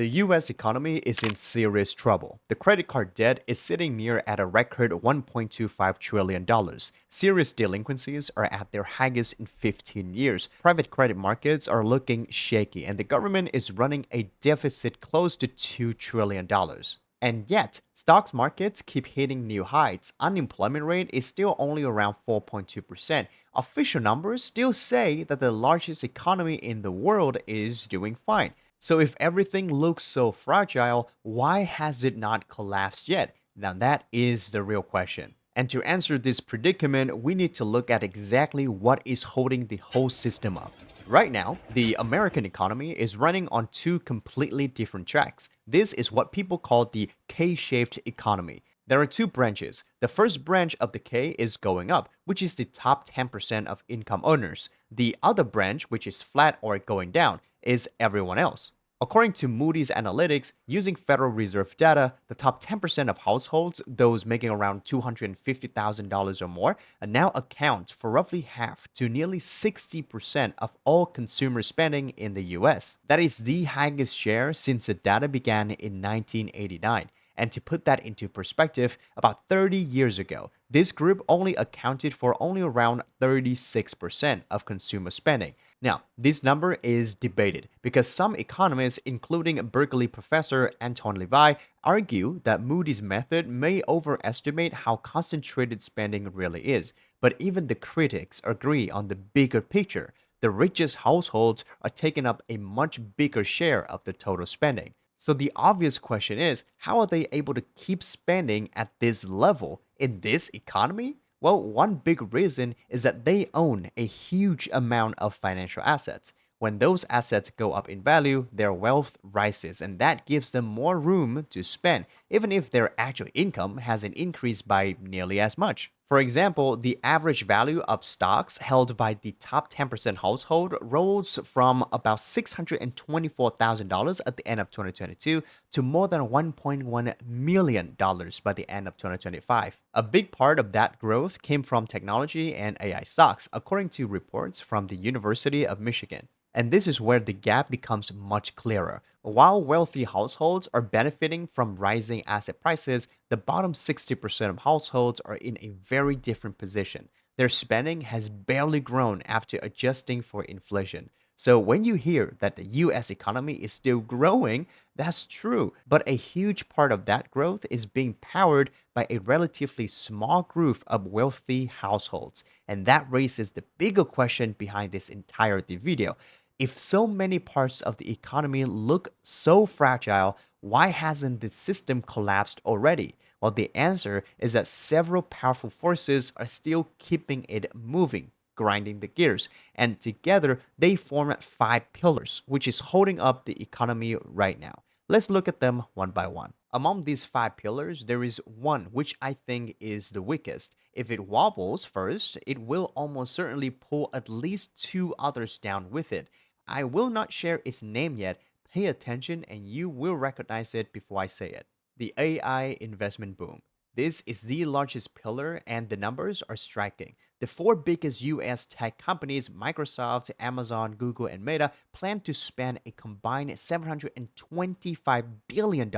The US economy is in serious trouble. The credit card debt is sitting near at a record $1.25 trillion. Serious delinquencies are at their highest in 15 years. Private credit markets are looking shaky, and the government is running a deficit close to $2 trillion. And yet, stocks markets keep hitting new heights. Unemployment rate is still only around 4.2%. Official numbers still say that the largest economy in the world is doing fine. So if everything looks so fragile, why has it not collapsed yet? Now that is the real question. And to answer this predicament, we need to look at exactly what is holding the whole system up. Right now, the American economy is running on two completely different tracks. This is what people call the K-shaped economy. There are two branches. The first branch of the K is going up, which is the top 10% of income earners. The other branch, which is flat or going down, is everyone else. According to Moody's Analytics, using Federal Reserve data, the top 10% of households, those making around $250,000 or more, now account for roughly half to nearly 60% of all consumer spending in the US. That is the highest share since the data began in 1989. And to put that into perspective, about 30 years ago, this group only accounted for only around 36% of consumer spending. Now, this number is debated because some economists, including Berkeley professor Anton Levi, argue that Moody's method may overestimate how concentrated spending really is. But even the critics agree on the bigger picture. The richest households are taking up a much bigger share of the total spending. So the obvious question is, how are they able to keep spending at this level in this economy? Well, one big reason is that they own a huge amount of financial assets. When those assets go up in value, their wealth rises, and that gives them more room to spend, even if their actual income hasn't increased by nearly as much. For example, the average value of stocks held by the top 10% household rose from about $624,000 at the end of 2022 to more than $1.1 million by the end of 2025. A big part of that growth came from technology and AI stocks, according to reports from the University of Michigan. And this is where the gap becomes much clearer. While wealthy households are benefiting from rising asset prices, the bottom 60% of households are in a very different position. Their spending has barely grown after adjusting for inflation. So when you hear that the US economy is still growing, that's true, but a huge part of that growth is being powered by a relatively small group of wealthy households. And that raises the bigger question behind this entire video. If so many parts of the economy look so fragile, why hasn't the system collapsed already? Well, the answer is that several powerful forces are still keeping it moving, grinding the gears, and together they form five pillars, which is holding up the economy right now. Let's look at them one by one. Among these five pillars, there is one which I think is the weakest. If it wobbles first, it will almost certainly pull at least two others down with it. I will not share its name yet. Pay attention and you will recognize it before I say it. The AI investment boom. This is the largest pillar and the numbers are striking. The four biggest US tech companies, Microsoft, Amazon, Google, and Meta, plan to spend a combined $725 billion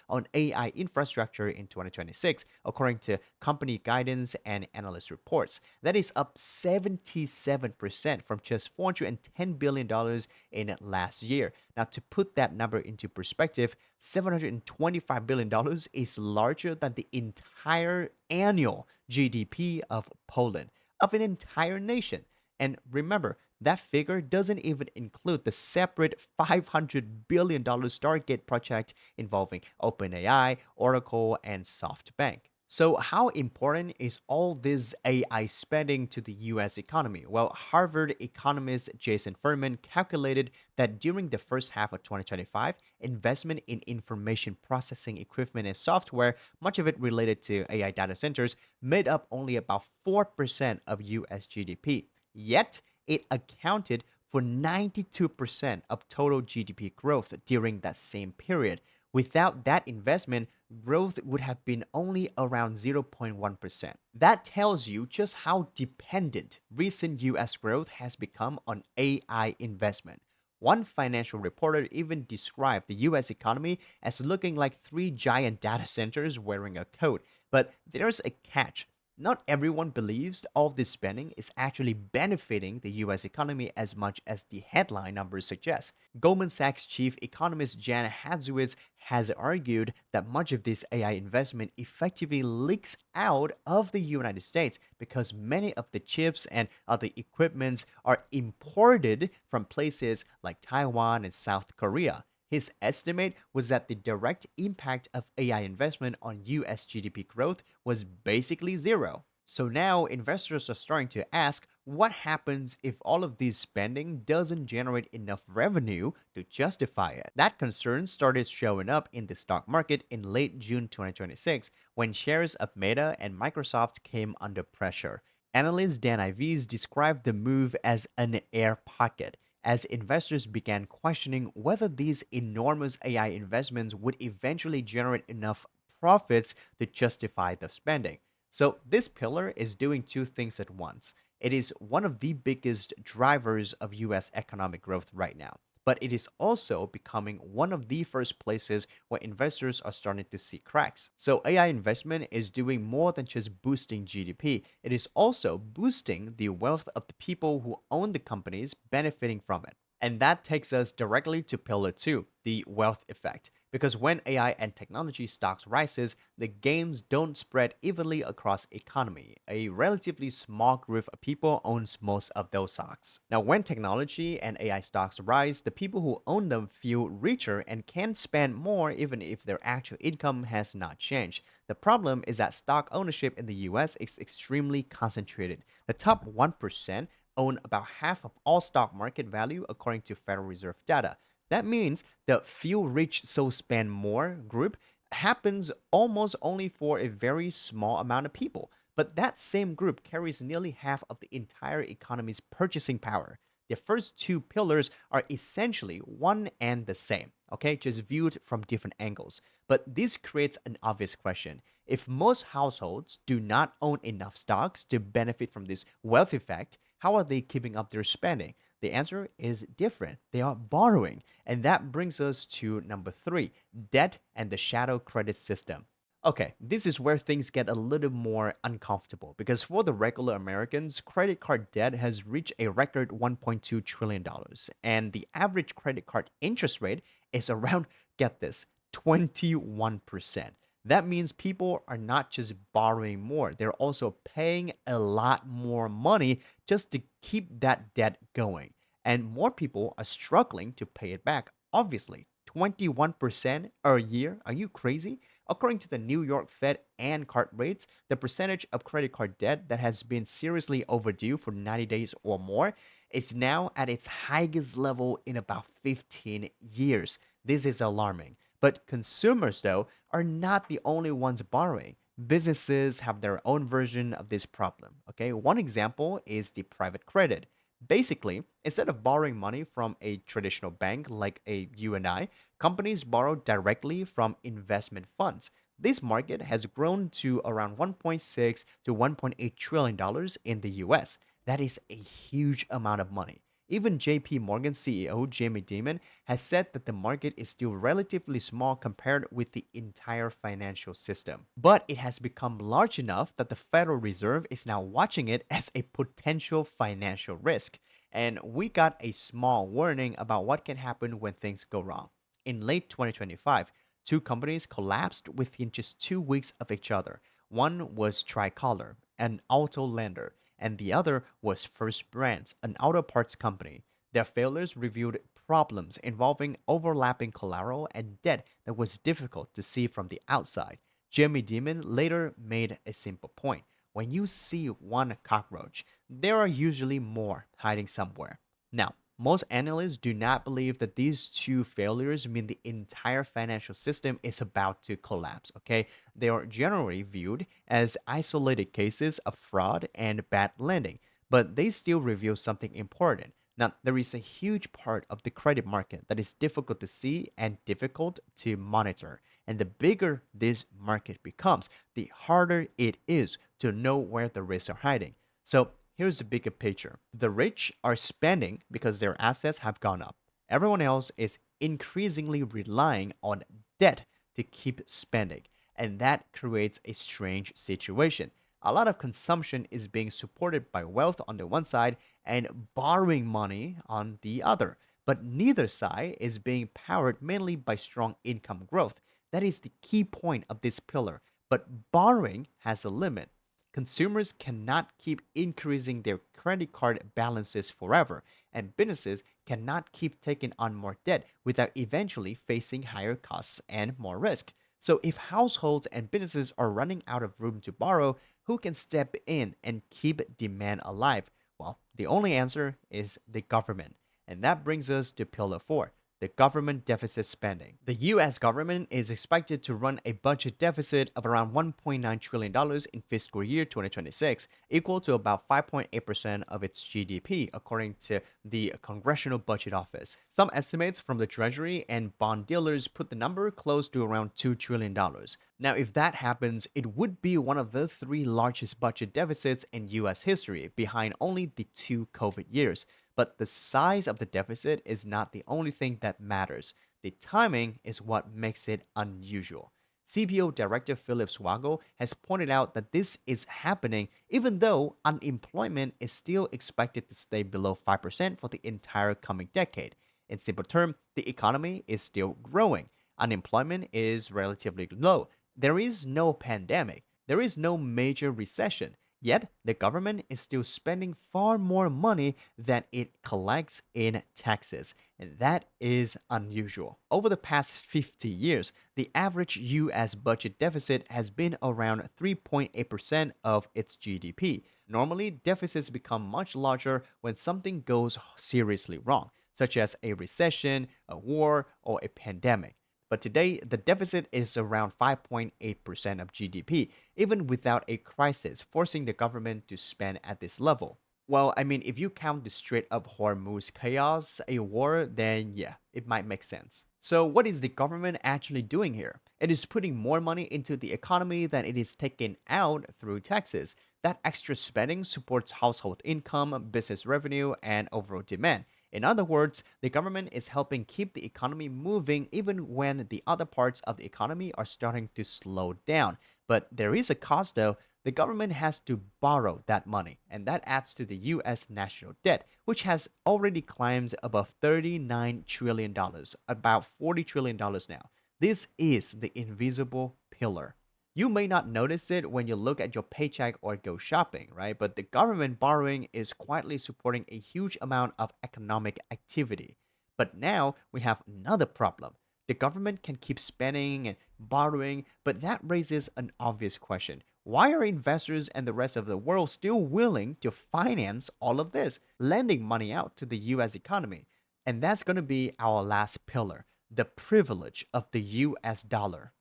on AI infrastructure in 2026, according to company guidance and analyst reports. That is up 77% from just $410 billion in last year. Now, to put that number into perspective, $725 billion is larger than the entire annual GDP of Poland, of an entire nation. And remember, that figure doesn't even include the separate $500 billion Stargate project involving OpenAI, Oracle, and SoftBank. So, how important is all this AI spending to the US economy? Well, Harvard economist Jason Furman calculated that during the first half of 2025, investment in information processing equipment and software, much of it related to AI data centers, made up only about 4% of US GDP. Yet, it accounted for 92% of total GDP growth during that same period. Without that investment, growth would have been only around 0.1%. That tells you just how dependent recent US growth has become on AI investment. One financial reporter even described the US economy as looking like three giant data centers wearing a coat. But there's a catch. Not everyone believes all of this spending is actually benefiting the US economy as much as the headline numbers suggest. Goldman Sachs chief economist Jan Hatziewicz has argued that much of this AI investment effectively leaks out of the United States because many of the chips and other equipments are imported from places like Taiwan and South Korea. His estimate was that the direct impact of AI investment on US GDP growth was basically zero. So now investors are starting to ask what happens if all of this spending doesn't generate enough revenue to justify it. That concern started showing up in the stock market in late June 2026 when shares of Meta and Microsoft came under pressure. Analyst Dan Ives described the move as an air pocket as investors began questioning whether these enormous AI investments would eventually generate enough profits to justify the spending. So, this pillar is doing two things at once. It is one of the biggest drivers of US economic growth right now, but it is also becoming one of the first places where investors are starting to see cracks. So, AI investment is doing more than just boosting GDP, it is also boosting the wealth of the people who own the companies benefiting from it. And that takes us directly to pillar 2, the wealth effect. Because when AI and technology stocks rises, the gains don't spread evenly across economy. A relatively small group of people owns most of those stocks. Now, when technology and AI stocks rise, the people who own them feel richer and can spend more even if their actual income has not changed. The problem is that stock ownership in the US is extremely concentrated. The top 1% own about half of all stock market value according to Federal Reserve data. That means the few rich so spend more group happens almost only for a very small amount of people. But that same group carries nearly half of the entire economy's purchasing power. The first two pillars are essentially one and the same, okay, just viewed from different angles. But this creates an obvious question. If most households do not own enough stocks to benefit from this wealth effect, how are they keeping up their spending? The answer is different. They are borrowing. And that brings us to number 3, debt and the shadow credit system. Okay, this is where things get a little more uncomfortable because for the regular Americans, credit card debt has reached a record $1.2 trillion dollars, and the average credit card interest rate is around, get this, 21%. That means people are not just borrowing more, they're also paying a lot more money just to keep that debt going. And more people are struggling to pay it back. Obviously, 21% a year? Are you crazy? According to the New York Fed and card rates, the percentage of credit card debt that has been seriously overdue for 90 days or more is now at its highest level in about 15 years. This is alarming. But consumers, though, are not the only ones borrowing. Businesses have their own version of this problem. Okay, one example is the private credit. Basically, instead of borrowing money from a traditional bank like a you and I, companies borrow directly from investment funds. This market has grown to around 1.6 to 1.8 trillion dollars in the US. That is a huge amount of money. Even JP Morgan CEO Jamie Dimon has said that the market is still relatively small compared with the entire financial system. But it has become large enough that the Federal Reserve is now watching it as a potential financial risk. And we got a small warning about what can happen when things go wrong. In late 2025, two companies collapsed within just 2 weeks of each other. One was Tricolor, an auto lender, and the other was First Brands, an auto parts company. Their failures revealed problems involving overlapping collateral and debt that was difficult to see from the outside. Jamie Dimon later made a simple point. When you see one cockroach, there are usually more hiding somewhere. Now, most analysts do not believe that these two failures mean the entire financial system is about to collapse, okay? They are generally viewed as isolated cases of fraud and bad lending, but they still reveal something important. Now, there is a huge part of the credit market that is difficult to see and difficult to monitor. And the bigger this market becomes, the harder it is to know where the risks are hiding. So, here's the bigger picture. The rich are spending because their assets have gone up. Everyone else is increasingly relying on debt to keep spending, and that creates a strange situation. A lot of consumption is being supported by wealth on the one side and borrowing money on the other, but neither side is being powered mainly by strong income growth. That is the key point of this pillar. But borrowing has a limit. Consumers cannot keep increasing their credit card balances forever, and businesses cannot keep taking on more debt without eventually facing higher costs and more risk. So, if households and businesses are running out of room to borrow, who can step in and keep demand alive? Well, the only answer is the government. And that brings us to Pillar 4, the government deficit spending. The US government is expected to run a budget deficit of around $1.9 trillion dollars in fiscal year 2026, equal to about 5.8% of its GDP, according to the Congressional Budget Office. Some estimates from the Treasury and bond dealers put the number close to around $2 trillion. dollars. Now, if that happens, it would be one of the three largest budget deficits in US history, behind only the two COVID years. But the size of the deficit is not the only thing that matters. The timing is what makes it unusual. CBO Director Philip Swagel has pointed out that this is happening even though unemployment is still expected to stay below 5% for the entire coming decade. In simple terms, the economy is still growing. Unemployment is relatively low. There is no pandemic. There is no major recession. Yet, the government is still spending far more money than it collects in taxes, and that is unusual. Over the past 50 years, the average US budget deficit has been around 3.8% of its GDP. Normally, deficits become much larger when something goes seriously wrong, such as a recession, a war, or a pandemic. But today, the deficit is around 5.8% of GDP, even without a crisis, forcing the government to spend at this level. Well, I mean, if you count the straight up Hormuz chaos, a war, then yeah, it might make sense. So, what is the government actually doing here? It is putting more money into the economy than it is taking out through taxes. That extra spending supports household income, business revenue, and overall demand. In other words, the government is helping keep the economy moving even when the other parts of the economy are starting to slow down. But there is a cost though. The government has to borrow that money, and that adds to the US national debt, which has already climbed above $39 trillion, dollars, about $40 trillion dollars now. This is the invisible pillar. You may not notice it when you look at your paycheck or go shopping, right? But the government borrowing is quietly supporting a huge amount of economic activity. But now we have another problem. The government can keep spending and borrowing, but that raises an obvious question. Why are investors and the rest of the world still willing to finance all of this, lending money out to the US economy? And that's going to be our last pillar, the privilege of the US dollar.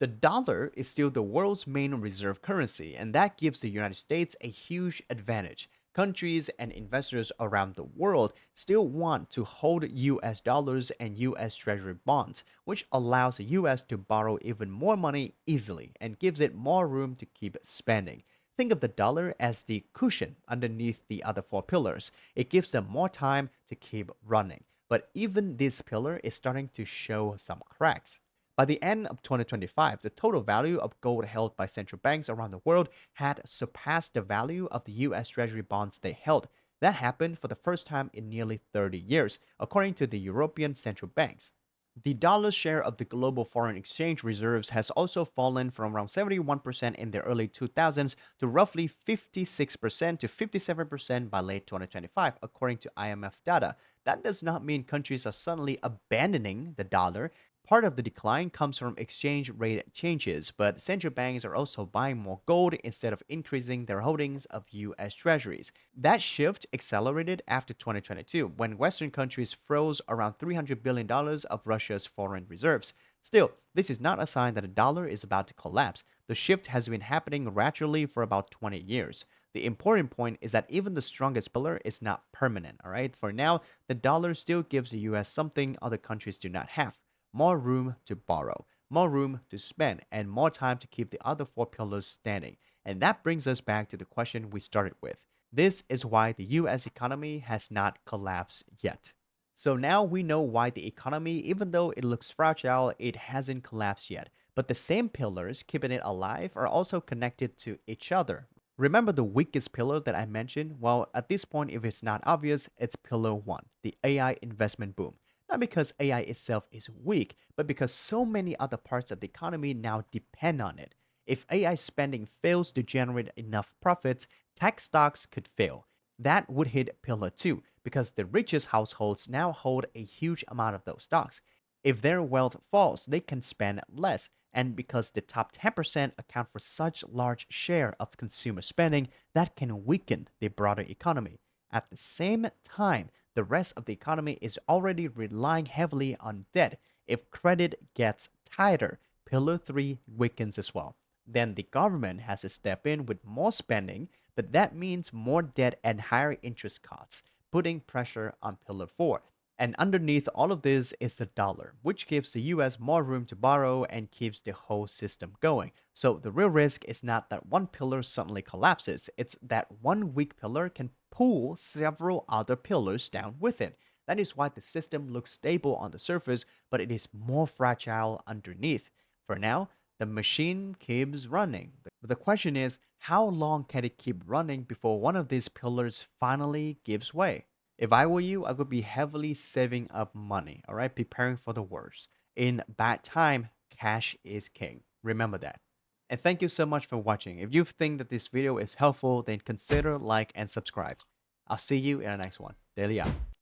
The dollar is still the world's main reserve currency, and that gives the United States a huge advantage. Countries and investors around the world still want to hold US dollars and US Treasury bonds, which allows the US to borrow even more money easily and gives it more room to keep spending. Think of the dollar as the cushion underneath the other four pillars. It gives them more time to keep running. But even this pillar is starting to show some cracks. By the end of 2025, the total value of gold held by central banks around the world had surpassed the value of the US Treasury bonds they held. That happened for the first time in nearly 30 years, according to the European central banks. The dollar's share of the global foreign exchange reserves has also fallen from around 71% in the early 2000s to roughly 56% to 57% by late 2025, according to IMF data. That does not mean countries are suddenly abandoning the dollar. Part of the decline comes from exchange rate changes, but central banks are also buying more gold instead of increasing their holdings of US treasuries. That shift accelerated after 2022 when Western countries froze around $300 billion of Russia's foreign reserves. Still, this is not a sign that the dollar is about to collapse. The shift has been happening gradually for about 20 years. The important point is that even the strongest pillar is not permanent, all right? For now, the dollar still gives the US something other countries do not have: more room to borrow, more room to spend, and more time to keep the other four pillars standing. And that brings us back to the question we started with. This is why the US economy has not collapsed yet. So now we know why the economy, even though it looks fragile, it hasn't collapsed yet. But the same pillars keeping it alive are also connected to each other. Remember the weakest pillar that I mentioned? Well, at this point, if it's not obvious, it's pillar one, the AI investment boom. Not because AI itself is weak, but because so many other parts of the economy now depend on it. If AI spending fails to generate enough profits, tech stocks could fail. That would hit pillar two because the richest households now hold a huge amount of those stocks. If their wealth falls, they can spend less. And because the top 10% account for such large share of consumer spending, that can weaken the broader economy. At the same time, the rest of the economy is already relying heavily on debt. If credit gets tighter, pillar 3 weakens as well. Then the government has to step in with more spending, but that means more debt and higher interest costs, putting pressure on pillar 4. And underneath all of this is the dollar, which gives the US more room to borrow and keeps the whole system going. So the real risk is not that one pillar suddenly collapses, it's that one weak pillar can pull several other pillars down with it. That is why the system looks stable on the surface, but it is more fragile underneath. For now, the machine keeps running. But the question is, how long can it keep running before one of these pillars finally gives way? If I were you, I would be heavily saving up money, all right, preparing for the worst. In bad time, cash is king. Remember that. And thank you so much for watching. If you think that this video is helpful, then consider like and subscribe. I'll see you in the next one. Daily out.